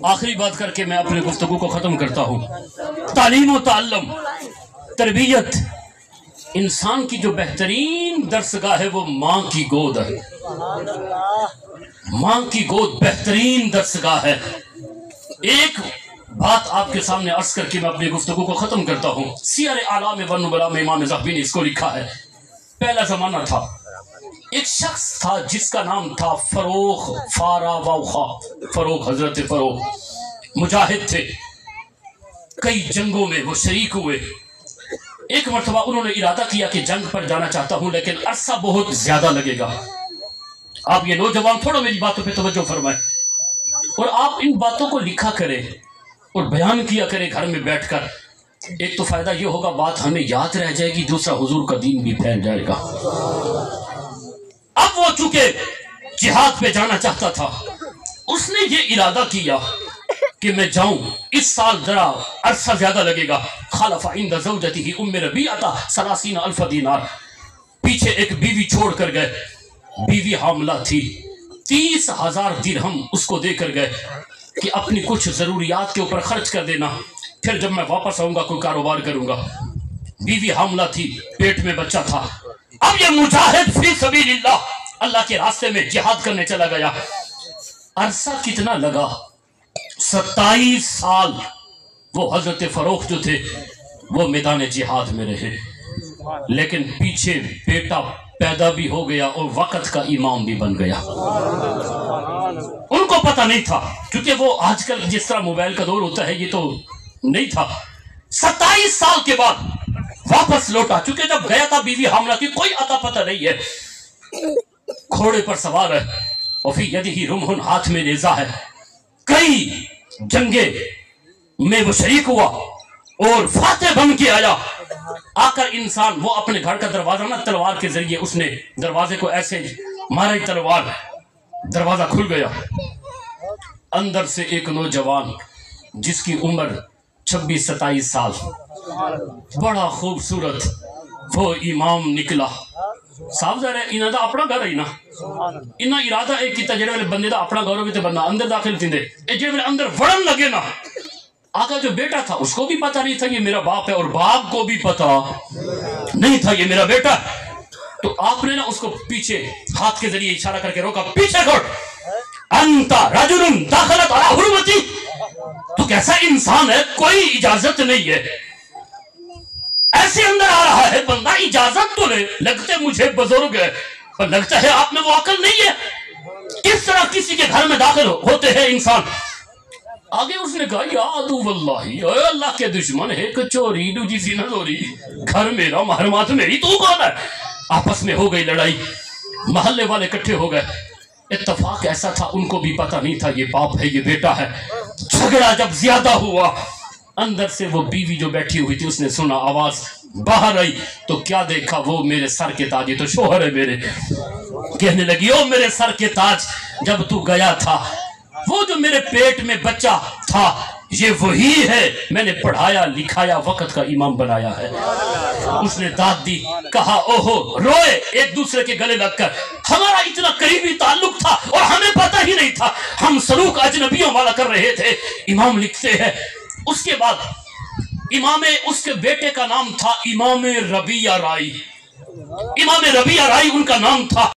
آخری بات کر کے میں اپنے گفتگو کو ختم کرتا ہوں۔ تعلیم و تعلم، تربیت، انسان کی جو بہترین درسگاہ ہے وہ ماں کی گود ہے۔ ماں کی گود بہترین درسگاہ ہے۔ ایک بات آپ کے سامنے عرض کر کے میں اپنی گفتگو کو ختم کرتا ہوں۔ سیر اعلام و نبلاء میں امام ذہبی نے اس کو لکھا ہے۔ پہلا زمانہ تھا، ایک شخص تھا جس کا نام تھا فروخ فروخ، حضرت فروخ مجاہد تھے، کئی جنگوں میں وہ شریک ہوئے۔ ایک مرتبہ انہوں نے ارادہ کیا کہ جنگ پر جانا چاہتا ہوں لیکن عرصہ بہت زیادہ لگے گا۔ آپ یہ نوجوان تھوڑا میری باتوں پہ توجہ فرمائیں اور آپ ان باتوں کو لکھا کریں اور بیان کیا کریں گھر میں بیٹھ کر۔ ایک تو فائدہ یہ ہوگا بات ہمیں یاد رہ جائے گی، دوسرا حضور کا دین بھی پھیل جائے گا۔ اب وہ چونکہ جہاد پہ جانا چاہتا تھا، اس نے یہ ارادہ کیا کہ میں جاؤں، اس سال ذرا عرصہ زیادہ لگے گا۔ خلف عند زوجته ام ربیعہ 30,000 دینار، پیچھے ایک بیوی چھوڑ کر گئے، بیوی حاملہ تھی، 30,000 درہم اس کو دے کر گئے کہ اپنی کچھ ضروریات کے اوپر خرچ کر دینا، پھر جب میں واپس آؤں گا کوئی کاروبار کروں گا۔ بیوی حاملہ تھی، پیٹ میں بچہ تھا۔ اب یہ مجاہد فی سبیل اللہ، اللہ کے راستے میں جہاد کرنے چلا گیا۔ عرصہ کتنا لگا؟ 27 سال وہ حضرت فروخ جو تھے وہ میدان جہاد میں رہے، لیکن پیچھے بیٹا پیدا بھی ہو گیا اور وقت کا امام بھی بن گیا۔ ان کو پتہ نہیں تھا، کیونکہ وہ آج کل جس طرح موبائل کا دور ہوتا ہے یہ تو نہیں تھا۔ 27 سال کے بعد واپس لوٹا، چونکہ جب گیا تھا بیوی حاملہ تھی، کوئی اتا پتہ نہیں ہے، گھوڑے پر سوار ہے، وفی یدہ رمح، ہاتھ میں نیزہ ہے، کئی جنگیں میں وہ شریک ہوا اور فاتح بن کے آیا۔ آ کر انسان وہ اپنے گھر کا دروازہ نہ تلوار کے ذریعے اس نے دروازے کو ایسے ماری، تلوار، دروازہ کھل گیا۔ اندر سے ایک نوجوان جس کی عمر 26-27 سال، بڑا خوبصورت وہ امام نکلا۔ صاف ظاہر ہے انہاں دا اپنا گھر ہے نا، انہاں ارادہ ایک کیتا جڑے والے بندے دا اپنا گھر ہوگی تے بندہ اندر داخل تھیندے، اے جڑے والے اندر وڑن لگے نا، آقا جو بیٹا تھا اس کو بھی پتہ نہیں تھا یہ میرا باپ ہے، اور باپ کو بھی پتہ نہیں تھا یہ میرا بیٹا۔ تو آپ نے نا اس کو پیچھے ہاتھ کے ذریعے اشارہ کر کے روکا، پیچھے گھڑ، انتا رجل داخلت علی حرمتی، تو کیسا انسان ہے، کوئی اجازت نہیں ہے، ایسے اندر آ رہا ہے بندہ، اجازت تو لے، لگتے مجھے بزرگ ہے پر لگتا ہے آپ میں وہ عقل نہیں ہے، کس طرح کسی کے گھر میں داخل ہوتے ہیں انسان۔ آگے اس نے کہا یا عدو اللہ، اے اللہ کے دشمن، ایک چوری دوجی سی نزوری، گھر میرا محرمات میری، تو کون ہے؟ آپس میں ہو گئی لڑائی، محلے والے اکٹھے ہو گئے۔ اتفاق ایسا تھا ان کو بھی پتہ نہیں تھا یہ باپ ہے یہ بیٹا ہے۔ جھگڑا جب زیادہ ہوا، اندر سے وہ بیوی جو بیٹھی ہوئی تھی اس نے سنا، آواز باہر آئی تو کیا دیکھا، وہ میرے سر کے تاج، یہ تو شوہر ہے میرے، کہنے لگی او میرے سر کے تاج، جب تو گیا تھا وہ جو میرے پیٹ میں بچہ تھا یہ وہی ہے، میں نے پڑھایا لکھایا وقت کا امام بنایا ہے۔ اس نے داد دی، کہا اوہو، روئے ایک دوسرے کے گلے لگ کر، ہمارا اتنا قریبی تعلق تھا اور ہمیں پتہ ہی نہیں تھا، ہم سلوک اجنبیوں والا کر رہے تھے۔ امام لکھتے ہیں اس کے بعد امام، اس کے بیٹے کا نام تھا امام ربیعہ رائی، امام ربیعہ رائی ان کا نام تھا۔